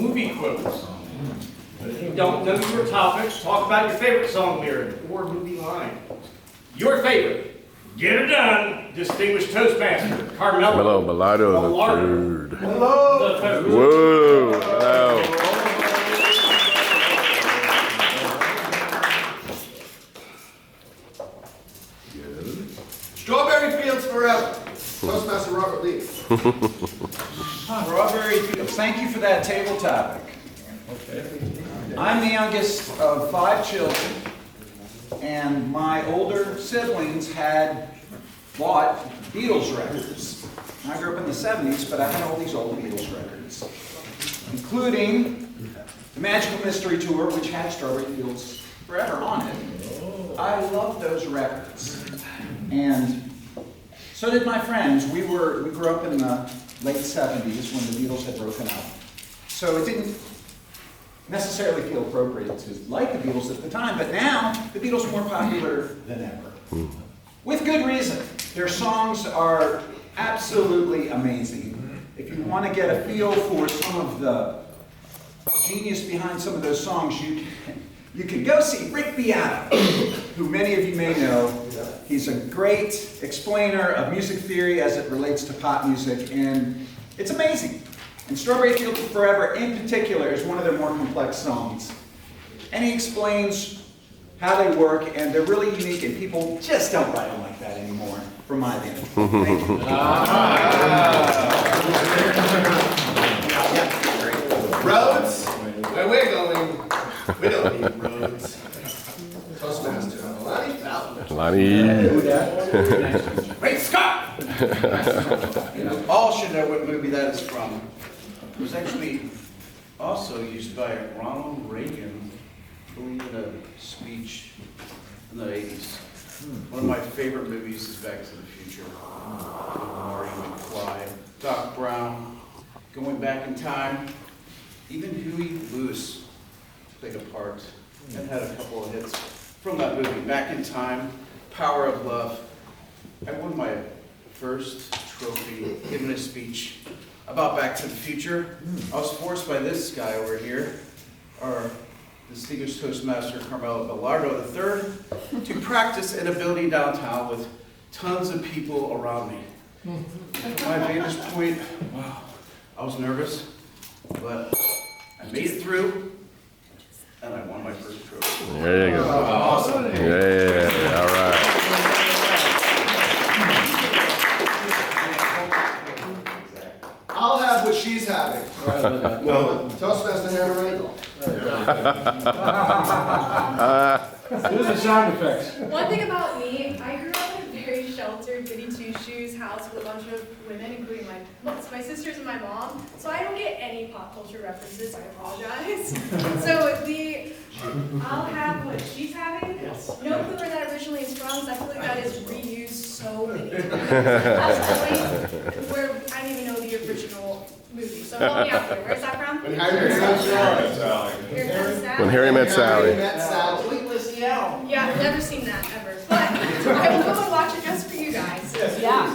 movie quotes. If you don't know your topic, talk about your favorite song lyric or movie line. Your favorite. Get it done, distinguished Toastmaster, Carmelo. Hello, Bellardo the Bellardo. third. Hello. Whoa, hello. Strawberry Fields Forever. Toastmaster Robert Lee. Strawberry Fields, thank you for that table topic. I'm the youngest of 5 children, and my older siblings had bought Beatles records. I grew up in the 70s, but I had all these old Beatles records, including the Magical Mystery Tour, which had Strawberry Fields Forever on it. I love those records. And so did my friends. We grew up in the late 70s when the Beatles had broken up. So it didn't necessarily feel appropriate to like the Beatles at the time, but now the Beatles are more popular than ever. With good reason. Their songs are absolutely amazing. If you want to get a feel for some of the genius behind some of those songs, you can go see Rick Beato, who many of you may know. He's a great explainer of music theory as it relates to pop music, and it's amazing. And Strawberry Fields Forever, in particular, is one of their more complex songs. And he explains how they work, and they're really unique, and people just don't write them like that anymore, from my opinion. Thank you. Roads, where we're going, we don't need roads. Toastmaster, Lonnie. Great Scott! All should know what movie that is from. It was actually also used by Ronald Reagan, I believe, in a speech in the 80s. One of my favorite movies is Back to the Future. Marty McFly, Doc Brown, going back in time. Even Huey Lewis played a part and had a couple of hits from that movie. Back in Time, Power of Love. I won my first trophy giving a speech about Back to the Future. I was forced by this guy over here, our distinguished Toastmaster Carmelo Bellardo III, to practice in a building downtown with tons of people around me. From my vantage point, wow, I was nervous, but I made it through, and I won my first trophy. There you go. Awesome. Yeah, all right. I'll have what she's having. No, Toastmaster Hannah Randall. Those are sound effects. One thing about me, I grew up in a very sheltered, goody two-shoes house with a bunch of women, including my sisters and my mom. So I don't get any pop culture references. I apologize. So I'll have what she's having. Yes. No clue where that originally is from, because I feel like that is reused so many times. Where I don't even know the original movie. So help me out here. Where's that from? When Harry Met Sally. Here comes Sally. When Harry Met Sally. Sleepless Seattle. Yeah, I've never seen that ever, but I will go and watch it just for you guys. Yeah.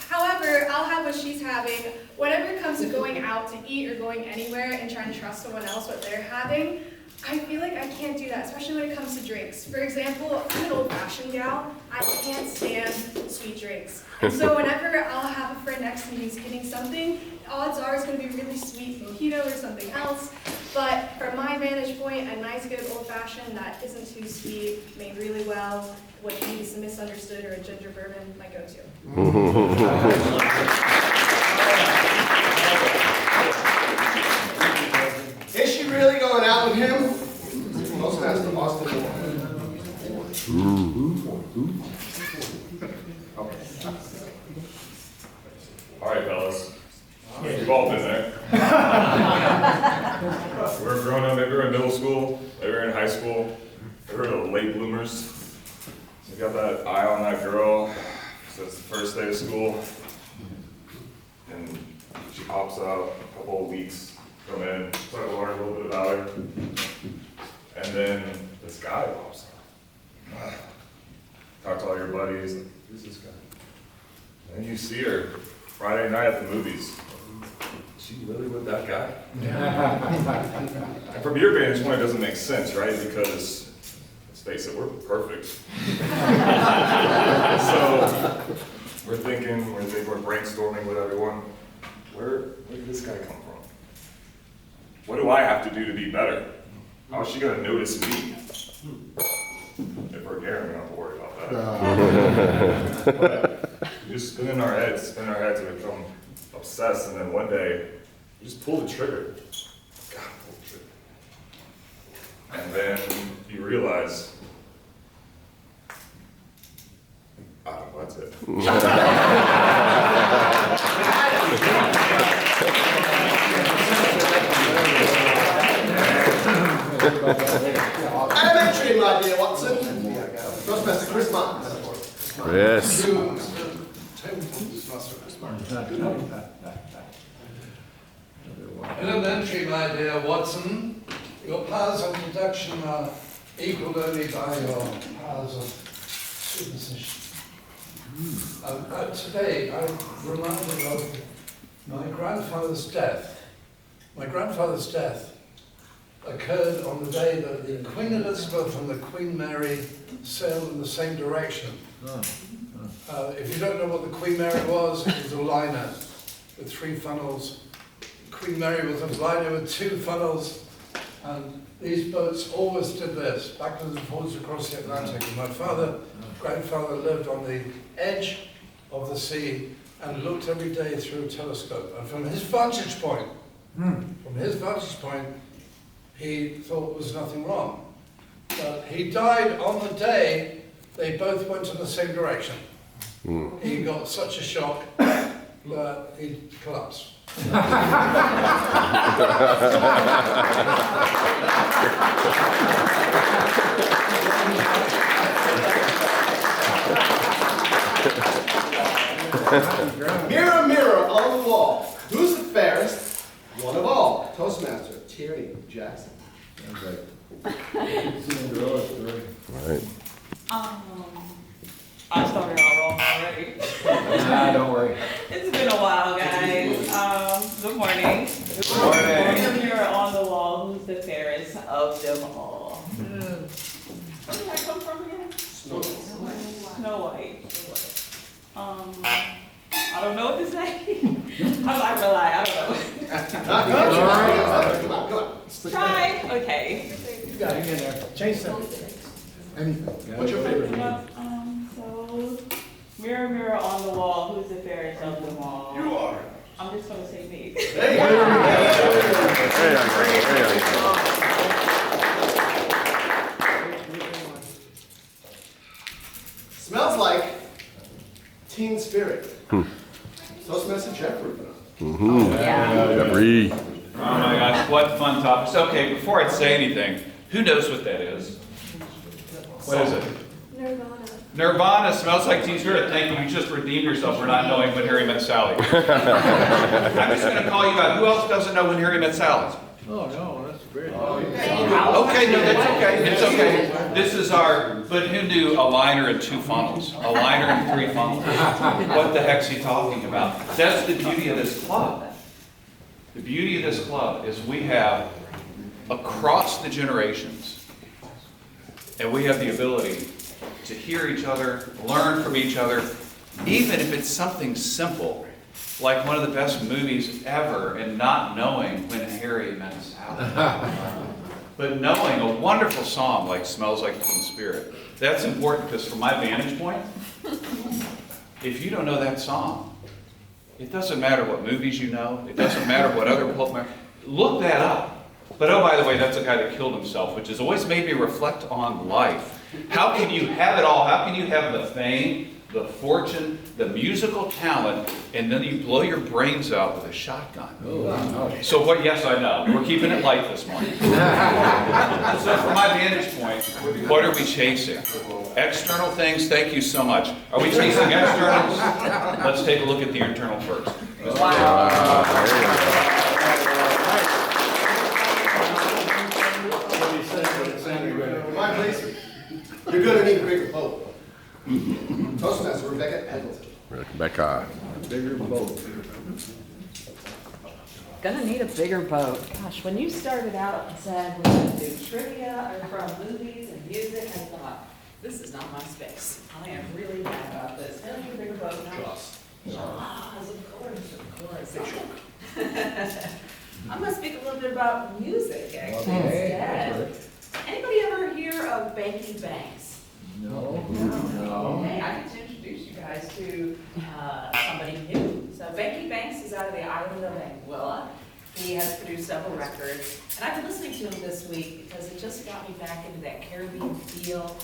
However, I'll have what she's having. Whenever it comes to going out to eat or going anywhere and trying to trust someone else what they're having, I feel like I can't do that, especially when it comes to drinks. For example, I'm an old-fashioned gal. I can't stand sweet drinks. And so whenever I'll have a friend next to me who's getting something, odds are it's going to be really sweet mojito or something else. But from my vantage point, a nice good old-fashioned that isn't too sweet, made really well, what is misunderstood, or a ginger bourbon, my go-to. Is she really going out with him? Toastmaster Austin Moore. All right, fellas. We've all been there. We're growing up, maybe we're in middle school, maybe we're in high school, maybe we're the late bloomers. You got that eye on that girl, so it's the first day of school, and she pops out a couple of weeks, come in, start to learn a little bit about her, and then this guy pops out. Talk to all your buddies, like, who's this guy? And then you see her Friday night at the movies. She you really with that guy? And from your vantage point, it doesn't make sense, right? Because, let's face it, we're perfect. So, we're thinking, we're brainstorming with everyone. Where did this guy come from? What do I have to do to be better? How is she gonna notice me? If we're Gary, we don't have to worry about that. But we just spin our heads and become obsessed, and then one day, you just pull the trigger. God, pull the trigger. And then you realize, I don't know, that's it. Elementary, my dear Watson. Toastmaster Chris Martin. Yes. Elementary, my dear Watson, your powers of deduction are equaled only by your powers of superstition. Today, I'm reminded of my grandfather's death. My grandfather's death occurred on the day that the Queen Elizabeth and the Queen Mary sailed in the same direction. If you don't know what the Queen Mary was, it was a liner with 3 funnels. Queen Mary was a liner with 2 funnels, and these boats always did this, backwards and forwards across the Atlantic. And my grandfather lived on the edge of the sea and looked every day through a telescope. And from his vantage point, he thought there was nothing wrong. But he died on the day they both went in the same direction. He got such a shock that he collapsed. Mirror, mirror on the wall, who's the fairest? One of all. Toastmaster Terry Jackson. Right. I started out wrong already. Nah, don't worry. It's been a while, guys. Good morning. Good morning. Mirror on the wall, who's the fairest of them all? Where did I come from again? Snow White. I don't know what to say. I'm not gonna lie, I don't know. Come on. Try, okay. You got it in there. Change something. Anything. What's your favorite movie? So, mirror, mirror on the wall, who's the fairest of them all? You are. I'm just gonna say me. There you go. Smells like teen spirit. Toastmaster Jeffrey. Jeffrey. Oh my gosh, what fun topics. Okay, before I say anything, who knows what that is? What is it? Nirvana. Nirvana smells like teen spirit. Thank you. You just redeemed yourself for not knowing When Harry Met Sally. I'm just going to call you out. Who else doesn't know When Harry Met Sally? Oh, no, that's great. Okay, no, that's okay. It's okay. This is our, but who knew a liner and 2 funnels? A liner and 3 funnels? What the heck's he talking about? That's the beauty of this club. The beauty of this club is we have across the generations, and we have the ability to hear each other, learn from each other, even if it's something simple, like one of the best movies ever, and not knowing When Harry Met Sally. But knowing a wonderful song like Smells Like Teen Spirit. That's important because from my vantage point, if you don't know that song, it doesn't matter what movies you know, it doesn't matter what other look that up. But oh, by the way, that's a guy that killed himself, which has always made me reflect on life. How can you have it all? How can you have the fame, the fortune, the musical talent, and then you blow your brains out with a shotgun? So what, yes, I know. We're keeping it light this morning. So from my vantage point, what are we chasing? External things, thank you so much. Are we chasing externals? Let's take a look at the internal first. My place. You're going to need a bigger boat. Toastmaster Rebecca Pendleton. Rebecca. Bigger boat. gonna need a bigger boat. Gosh, when you started out and said we're gonna do trivia or from movies and music, I thought, this is not my space. I am really bad about this. Can I need a bigger boat now? Jaws. Jaws, of course. I'm gonna speak a little bit about music, actually, instead. Anybody ever hear of Banky Banks? No. Hey, I get to introduce you guys to somebody new. So Banky Banks is out of the island of Anguilla. He has produced several records, and I've been listening to him this week because it just got me back into that Caribbean feel.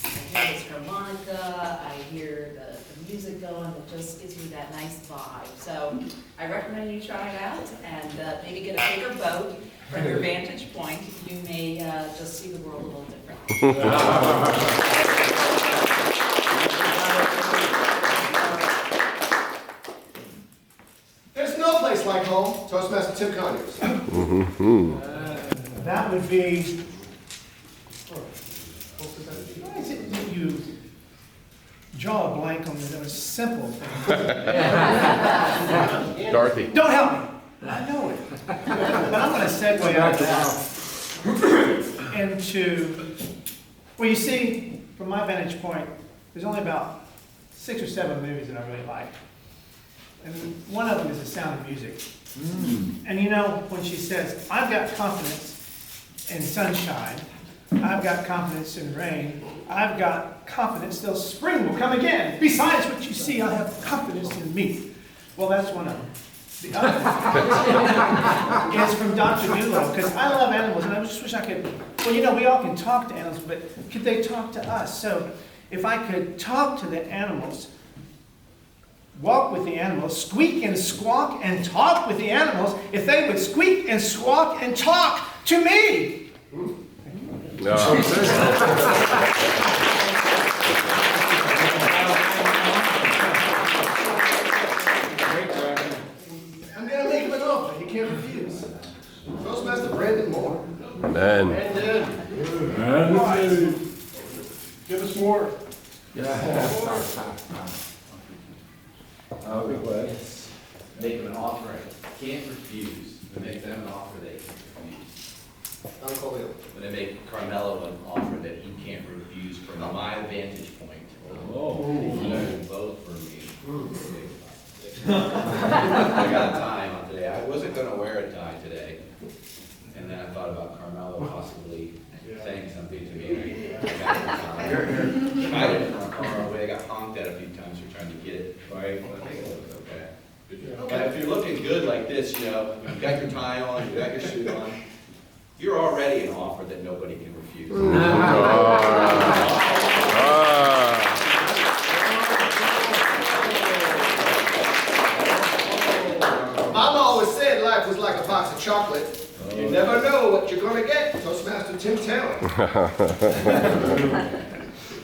I hear his harmonica, I hear the music going, that just gives me that nice vibe. So I recommend you try it out and maybe get a bigger boat. From your vantage point, you may just see the world a little differently. There's no place like home. Toastmaster Tim Conyers. That would be. Why is it that you draw a blank on the simple thing? Dorothy. Don't help me. I know it. But I'm going to segue out of that into, well, you see, from my vantage point, there's only about 6 or 7 movies that I really like. And one of them is The Sound of Music. And you know, when she says, I've got confidence in sunshine, I've got confidence in rain, I've got confidence that spring will come again. Besides what you see, I have confidence in me. Well, that's one of them. The other is from Dr. Dolittle, because I love animals, and I just wish I could, well, you know, we all can talk to animals, but could they talk to us? So if I could talk to the animals, walk with the animals, squeak and squawk and talk with the animals, if they would squeak and squawk and talk to me. No. I'm going to make him an offer he can't refuse. Toastmaster Brandon Moore. Man. Brandon. Give us more. I'll be glad. Make them an offer I can't refuse. When I make them an offer they can't refuse. Uncle Leo. When I make Carmelo an offer that he can't refuse from my vantage point. He can vote for me. I got a tie on today. I wasn't going to wear a tie today. And then I thought about Carmelo possibly saying something to me. I got a tie. Tried it from far away. I got honked at a few times for trying to get it right. But I think it was okay. But if you're looking good like this, you know, you've got your tie on, you've got your suit on, you're already an offer that nobody can refuse. Mama always said life was like a box of chocolate. You never know what you're going to get. Toastmaster Tim Taylor.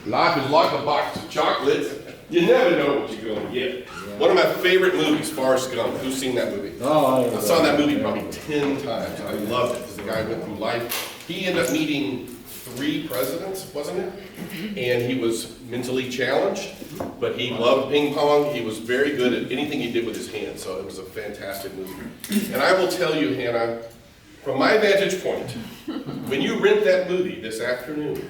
Life is like a box of chocolates. You never know what you're going to get. One of my favorite movies, Forrest Gump. Who's seen that movie? I saw that movie probably 10 times. I loved it because the guy went through life. He ended up meeting 3 presidents, wasn't it? And he was mentally challenged, but he loved ping pong. He was very good at anything he did with his hands, so it was a fantastic movie. And I will tell you, Hannah, from my vantage point, when you rent that movie this afternoon,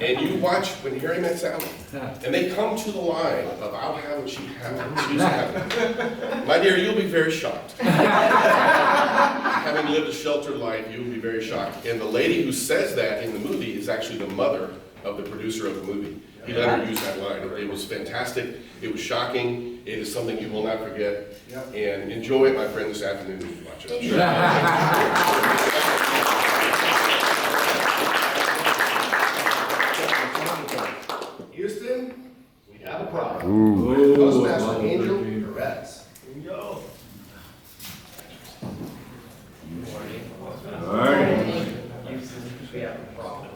and you watch When Harry Met Sally, and they come to the line of I'll have what she has, she's having, my dear, you'll be very shocked. Having lived a sheltered life, you'll be very shocked. And the lady who says that in the movie is actually the mother of the producer of the movie. He let her use that line. It was fantastic. It was shocking. It is something you will not forget. And enjoy it, my friend, this afternoon when you watch it. Houston, we have a problem. Toastmaster Angel Perez. Here we go. We have a problem.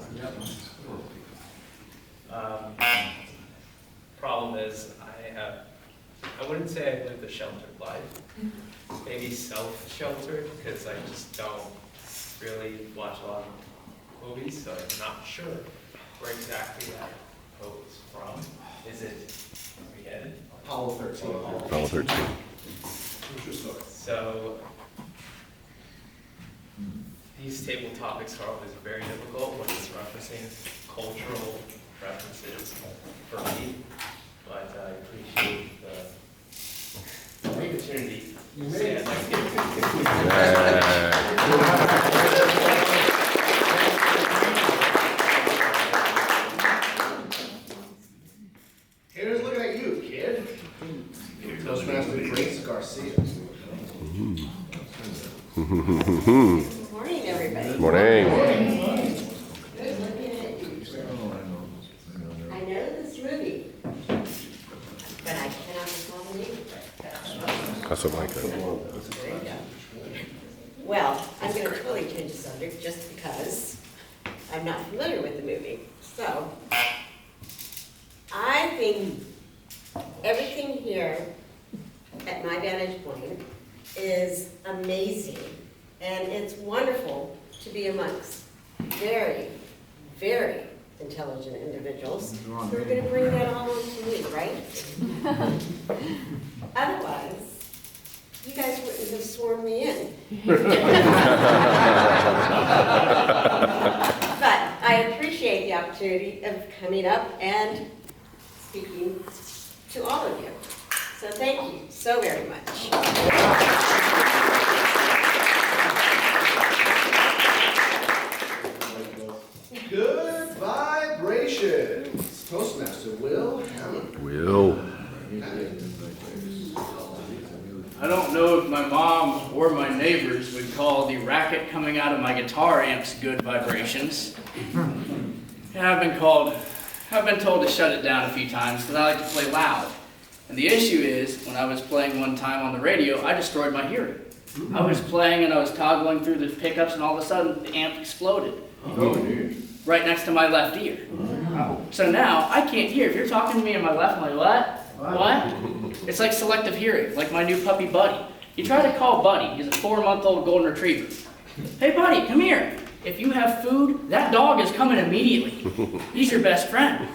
Problem is, I wouldn't say I lived a sheltered life. Maybe self-sheltered, because I just don't really watch a lot of movies, so I'm not sure where exactly that quote is from. Is it, are we headed? Apollo 13. Apollo 13. What's your story? So, these table topics are always very difficult when it's referencing cultural references for me, but I appreciate the opportunity to say it next Here's looking at you, kid. Toastmaster Grace Garcia. Morning, everybody. Morning. Good looking at you. I know this movie, but I cannot recall the name of it. That's what I like. There you go. Well, I'm going to totally change the subject just because I'm not familiar with the movie. So, I think everything here at my vantage point is amazing. And it's wonderful to be amongst very, very intelligent individuals who are going to bring that all on to me, right? Otherwise, you guys wouldn't have sworn me in. But I appreciate the opportunity of coming up and speaking to all of you. So thank you so very much. Good vibrations. Toastmaster Will Hammond. Will. I don't know if my mom or my neighbors would call the racket coming out of my guitar amps good vibrations. I've been told to shut it down a few times because I like to play loud. And the issue is, when I was playing one time on the radio, I destroyed my hearing. I was playing and I was toggling through the pickups and all of a sudden the amp exploded. Right next to my left ear. So now I can't hear. If you're talking to me in my left, I'm like, what? What? It's like selective hearing, like my new puppy Buddy. You try to call Buddy, he's a 4-month-old golden retriever. Hey Buddy, come here. If you have food, that dog is coming immediately. He's your best friend.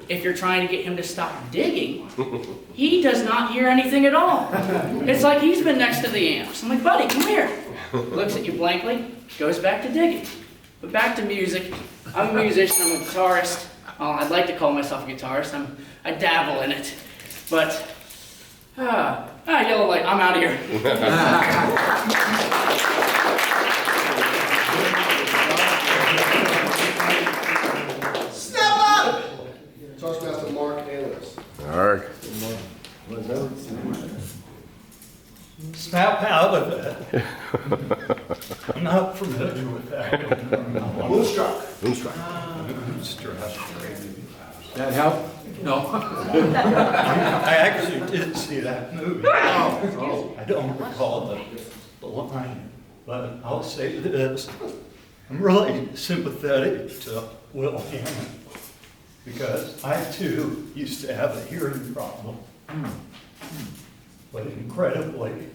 If you're trying to get him to stop digging, he does not hear anything at all. It's like he's been next to the amps. I'm like, Buddy, come here. Looks at you blankly, goes back to digging. But back to music. I'm a musician, I'm a guitarist. I'd like to call myself a guitarist. I dabble in it. But, yellow light, I'm out of here. Step out of it. Toastmaster Mark Ayers. Arg. Snap out of it. I'm not familiar with that. Moonstruck. Moonstruck. That help? No. I actually did see that movie. I don't recall the line, but I'll say this. I'm really sympathetic to Will Hammond because I too used to have a hearing problem. But incredibly,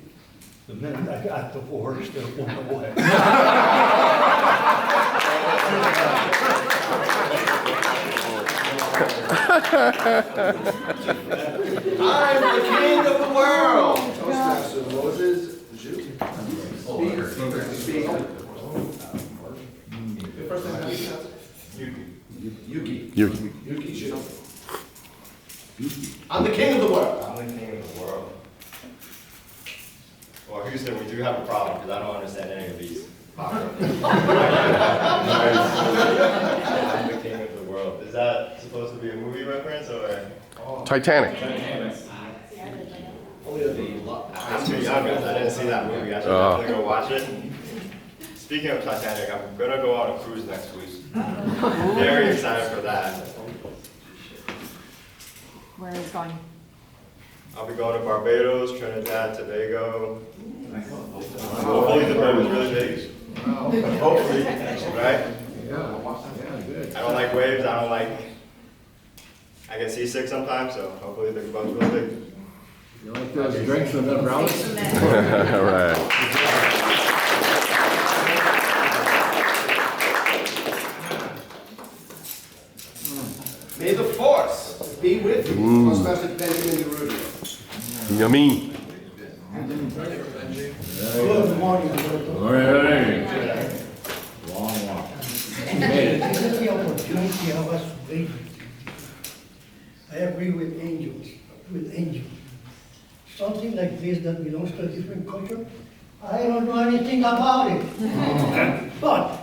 the minute I got divorced, it went away. I'm the king of the world. Toastmaster Moses Zhu. Speaker. First name, how do you pronounce it? Yuki. Yuki Zhu. I'm the king of the world. I'm the king of the world. Well, Houston, we do have a problem because I don't understand any of these. I'm the king of the world. Is that supposed to be a movie reference or? Titanic. I'm too young, guys. I didn't see that movie. I should definitely go watch it. Speaking of Titanic, I'm gonna go on a cruise next week. Very excited for that. Where are you going? I'll be going to Barbados, Trinidad, Tobago. Hopefully the boat is really big. Hopefully, right? I don't like waves. I get seasick sometimes, so hopefully the boat's really big. You like those drinks with umbrellas? All right. May the force be with you. Toastmaster Benjamin DeRudio. Yummy. angels. I agree with angels, Something like this that belongs to a different culture, I don't know anything about it. But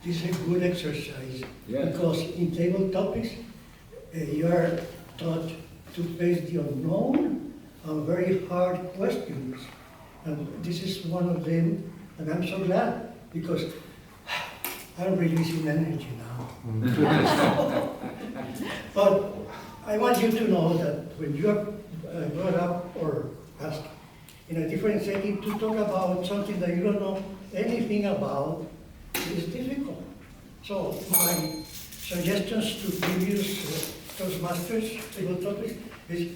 this is a good exercise because in table topics, you are taught to face the unknown and very hard questions. And this is one of them, and I'm so glad because I'm releasing energy now. But I want you to know that when you are brought up or asked in a different setting to talk about something that you don't know anything about, is difficult. So my suggestions to previous Toastmasters, table topics, is,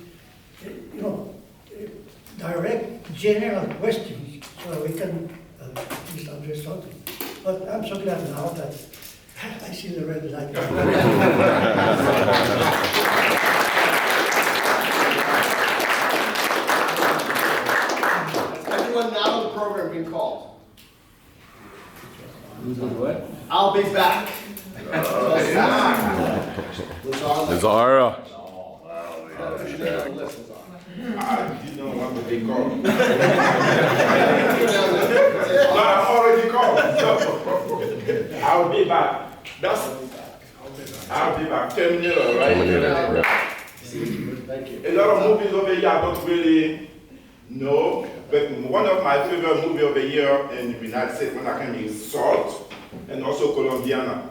direct general questions so that we can at least address something. But I'm so glad now that I see the red light. Anyone now in the program being called? What? I'll be back. Lazara. I didn't want to be called. No, I'm already called. So, I'll be back. I'll be back. Terminator, right? Terminator, Thank you. A lot of movies over here I don't really know, but one of my favorite movies over here in the United States when I came is Salt, and also Colombiana.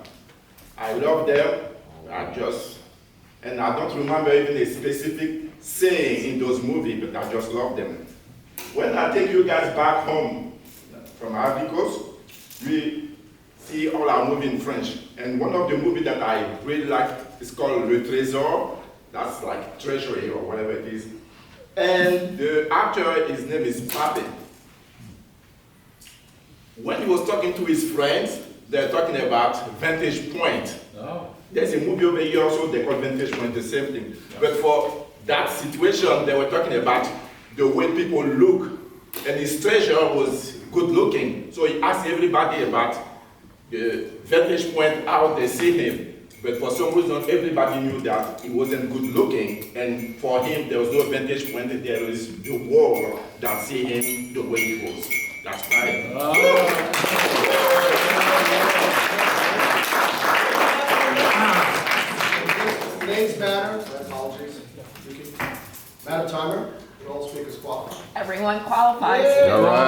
I love them. And I don't remember even a specific saying in those movies, but I just love them. When I take you guys back home from Ivory Coast, we see all our movies in French. And one of the movies that I really like is called Le Trésor. That's like treasury or whatever it is. And the actor, his name is Pape. When he was talking to his friends, they're talking about vantage point. Oh. There's a movie over here also, they call vantage point, the same thing. But for that situation, they were talking about the way people look. And his treasure was good looking. So he asked everybody about the vantage point, how they see him. But for some reason, everybody knew that he wasn't good looking. And for him, there was no vantage point. There is the world that see him the way he was. That's right. Names matter. My apologies. Madam Timer, all speakers qualified. Everyone qualifies. All right.